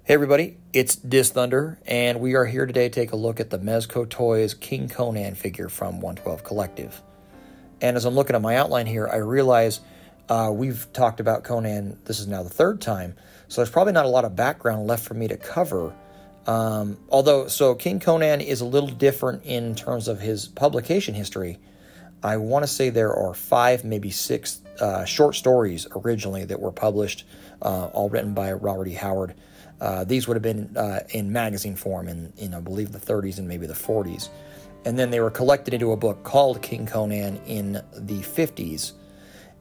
Hey everybody, it's DisThunder, and we are here today to take a look at the Mezco Toys King Conan figure from 112 Collective. And as I'm looking at my outline here, I realize we've talked about Conan, this is now the third time, so there's probably not a lot of background left for me to cover. So King Conan is a little different in terms of his publication history. I want to say there are 5, maybe 6 short stories originally that were published, all written by Robert E. Howard. These would have been in magazine form in, I believe, the 30s and maybe the 40s. And then they were collected into a book called King Conan in the 50s.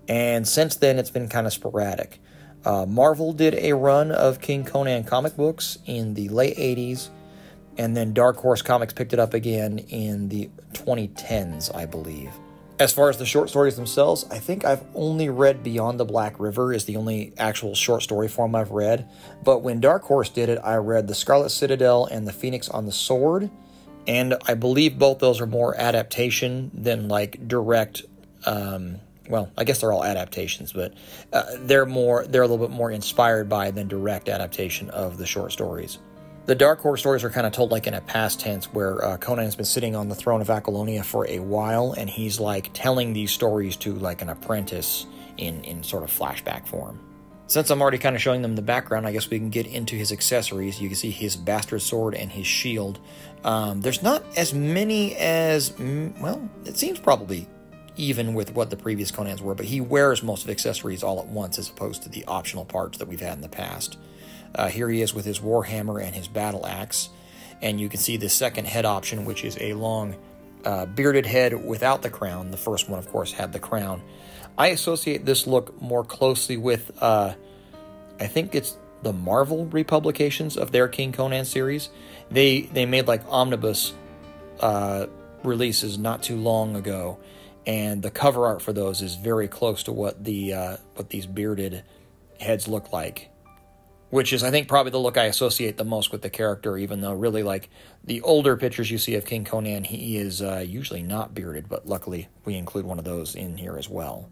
And since then, it's been kind of sporadic. Marvel did a run of King Conan comic books in the late 80s. And then Dark Horse Comics picked it up again in the 2010s, I believe. As far as the short stories themselves, I think I've only read Beyond the Black River is the only actual short story form I've read. But when Dark Horse did it, I read The Scarlet Citadel and The Phoenix on the Sword. And I believe both those are more adaptation than like direct, well, I guess they're all adaptations, but they're a little bit more inspired by than direct adaptation of the short stories. The Dark Horse stories are kind of told like in a past tense where Conan has been sitting on the throne of Aquilonia for a while, and he's like telling these stories to like an apprentice in sort of flashback form. Since I'm already kind of showing them the background, I guess we can get into his accessories. You can see his bastard sword and his shield. There's not as many as, well, it seems probably even with what the previous Conans were, but he wears most of the accessories all at once as opposed to the optional parts that we've had in the past. Here he is with his warhammer and his battle axe, and you can see the second head option, which is a long bearded head without the crown. The first one, of course, had the crown. I associate this look more closely with, I think it's the Marvel republications of their King Conan series. They made like omnibus releases not too long ago, and the cover art for those is very close to what these bearded heads look like. Which is, I think, probably the look I associate the most with the character, even though really, like, the older pictures you see of King Conan, he is usually not bearded, but luckily we include one of those in here as well.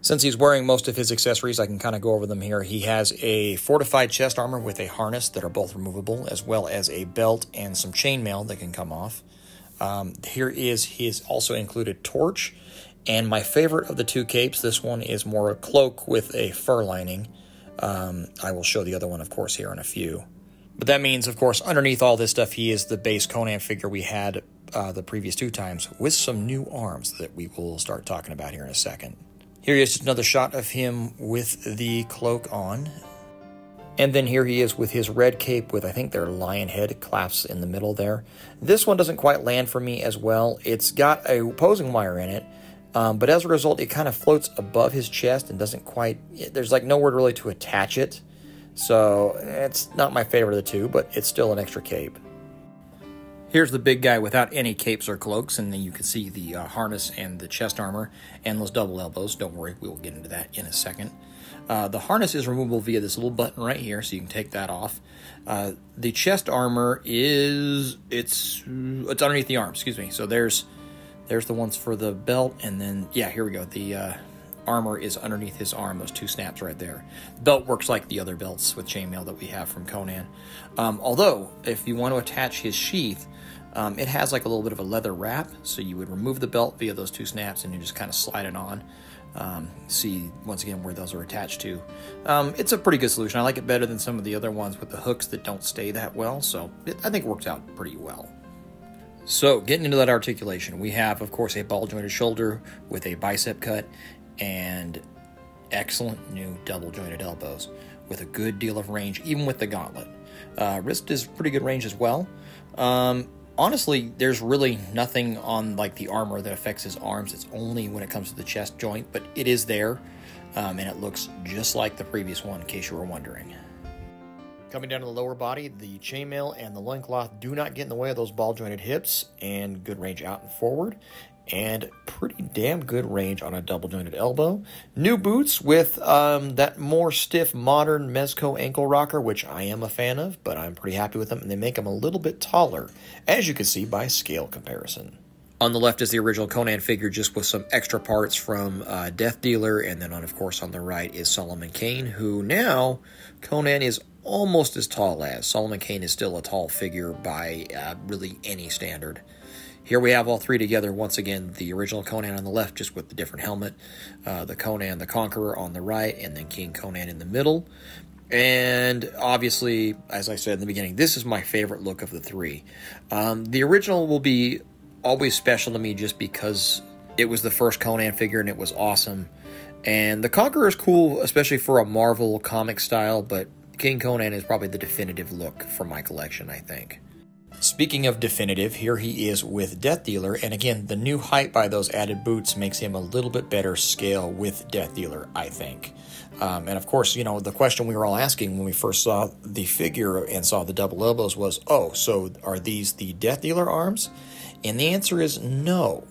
Since he's wearing most of his accessories, I can kind of go over them here. He has a fortified chest armor with a harness that are both removable, as well as a belt and some chainmail that can come off. Here is his also included torch, and my favorite of the two capes, this one is more a cloak with a fur lining. I will show the other one, of course, here in a few. But that means, of course, underneath all this stuff, he is the base Conan figure we had the previous 2 times, with some new arms that we will start talking about here in a second. Here is just another shot of him with the cloak on. And then here he is with his red cape with, I think, their lion head clasps in the middle there. This one doesn't quite land for me as well. It's got a opposing wire in it. But as a result, it kind of floats above his chest and doesn't quite, there's like nowhere really to attach it. So it's not my favorite of the two, but it's still an extra cape. Here's the big guy without any capes or cloaks, and then you can see the harness and the chest armor and those double elbows. Don't worry, we will get into that in a second. The harness is removable via this little button right here, so you can take that off. The chest armor is, it's underneath the arm, excuse me. So there's the ones for the belt, and then, yeah, here we go. The armor is underneath his arm, those 2 snaps right there. The belt works like the other belts with chainmail that we have from Conan. Although, if you want to attach his sheath, it has like a little bit of a leather wrap, so you would remove the belt via those 2 snaps, and you just kind of slide it on. See, once again, where those are attached to. It's a pretty good solution. I like it better than some of the other ones with the hooks that don't stay that well, so I think it works out pretty well. So, getting into that articulation, we have, of course, a ball-jointed shoulder with a bicep cut and excellent new double-jointed elbows with a good deal of range, even with the gauntlet. Wrist is pretty good range as well. Honestly, there's really nothing on like the armor that affects his arms. It's only when it comes to the chest joint, but it is there, and it looks just like the previous one, in case you were wondering. Coming down to the lower body, the chainmail and the loincloth do not get in the way of those ball-jointed hips, and good range out and forward, and pretty damn good range on a double-jointed elbow. New boots with that more stiff, modern Mezco ankle rocker, which I am a fan of, but I'm pretty happy with them, and they make them a little bit taller, as you can see by scale comparison. On the left is the original Conan figure, just with some extra parts from Death Dealer, and then, of course, on the right is Solomon Kane, who now Conan is almost as tall as. Solomon Kane is still a tall figure by really any standard. Here we have all three together. Once again, the original Conan on the left, just with the different helmet. The Conan the Conqueror on the right, and then King Conan in the middle. And obviously, as I said in the beginning, this is my favorite look of the three. The original will be always special to me just because it was the first Conan figure and it was awesome. And the Conqueror is cool, especially for a Marvel comic style, but King Conan is probably the definitive look for my collection, I think. Speaking of definitive, here he is with Death Dealer, and again, the new height by those added boots makes him a little bit better scale with Death Dealer, I think. And of course, you know, the question we were all asking when we first saw the figure and saw the double elbows was, oh, so are these the Death Dealer arms? And the answer is no.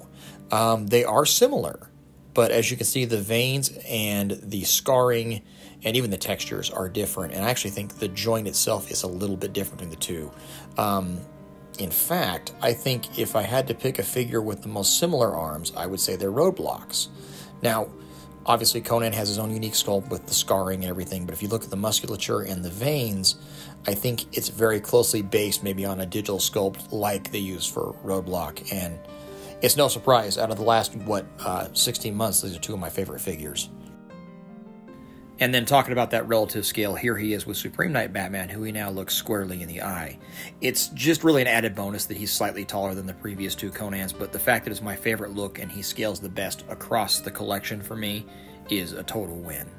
They are similar, but as you can see, the veins and the scarring and even the textures are different, and I actually think the joint itself is a little bit different between the two. In fact, I think if I had to pick a figure with the most similar arms, I would say they're Roadblocks. Now, obviously Conan has his own unique sculpt with the scarring and everything, but if you look at the musculature and the veins, I think it's very closely based maybe on a digital sculpt like they use for Roadblock, and it's no surprise, out of the last, 16 months, these are two of my favorite figures. And then talking about that relative scale, here he is with Supreme Knight Batman, who he now looks squarely in the eye. It's just really an added bonus that he's slightly taller than the previous two Conans, but the fact that it's my favorite look and he scales the best across the collection for me is a total win.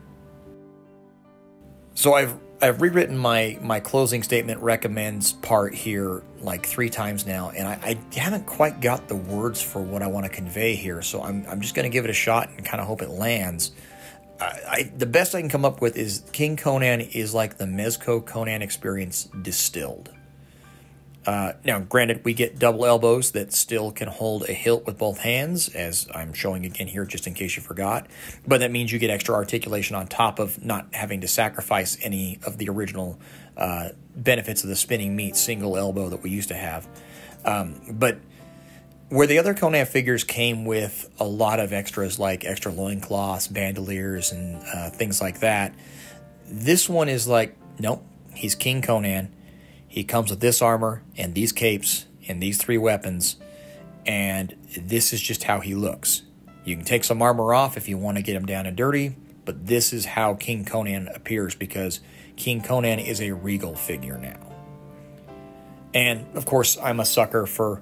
So I've rewritten my closing statement recommends part here like 3 times now, and I haven't quite got the words for what I want to convey here, so I'm just going to give it a shot and kind of hope it lands. The best I can come up with is King Conan is like the Mezco Conan experience distilled. Now, granted, we get double elbows that still can hold a hilt with both hands, as I'm showing again here just in case you forgot. But that means you get extra articulation on top of not having to sacrifice any of the original benefits of the spinning meat single elbow that we used to have. But where the other Conan figures came with a lot of extras like extra loincloths, bandoliers, and things like that, this one is like, nope, he's King Conan. He comes with this armor and these capes and these 3 weapons, and this is just how he looks. You can take some armor off if you want to get him down and dirty, but this is how King Conan appears because King Conan is a regal figure now. And, of course, I'm a sucker for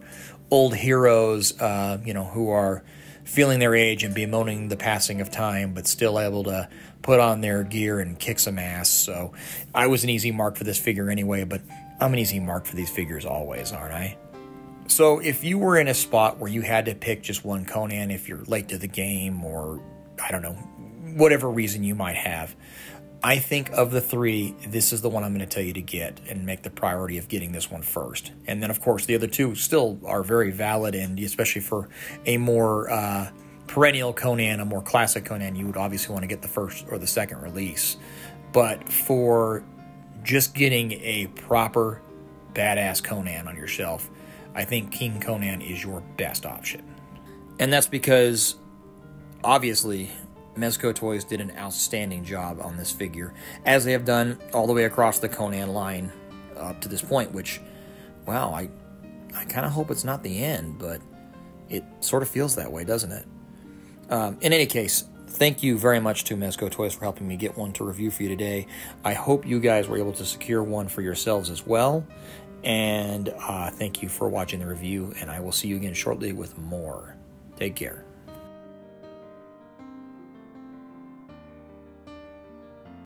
old heroes, who are feeling their age and bemoaning the passing of time, but still able to put on their gear and kick some ass. So I was an easy mark for this figure anyway, but I'm an easy mark for these figures always, aren't I? So if you were in a spot where you had to pick just one Conan, if you're late to the game or, I don't know, whatever reason you might have, I think of the 3, this is the one I'm going to tell you to get and make the priority of getting this one first. And then, of course, the other 2 still are very valid, and especially for a more perennial Conan, a more classic Conan, you would obviously want to get the first or the second release. But for just getting a proper badass Conan on your shelf, I think King Conan is your best option. And that's because, obviously, Mezco Toys did an outstanding job on this figure, as they have done all the way across the Conan line up to this point, which, wow, I kind of hope it's not the end, but it sort of feels that way, doesn't it? In any case, thank you very much to Mezco Toys for helping me get one to review for you today. I hope you guys were able to secure one for yourselves as well, and thank you for watching the review, and I will see you again shortly with more. Take care.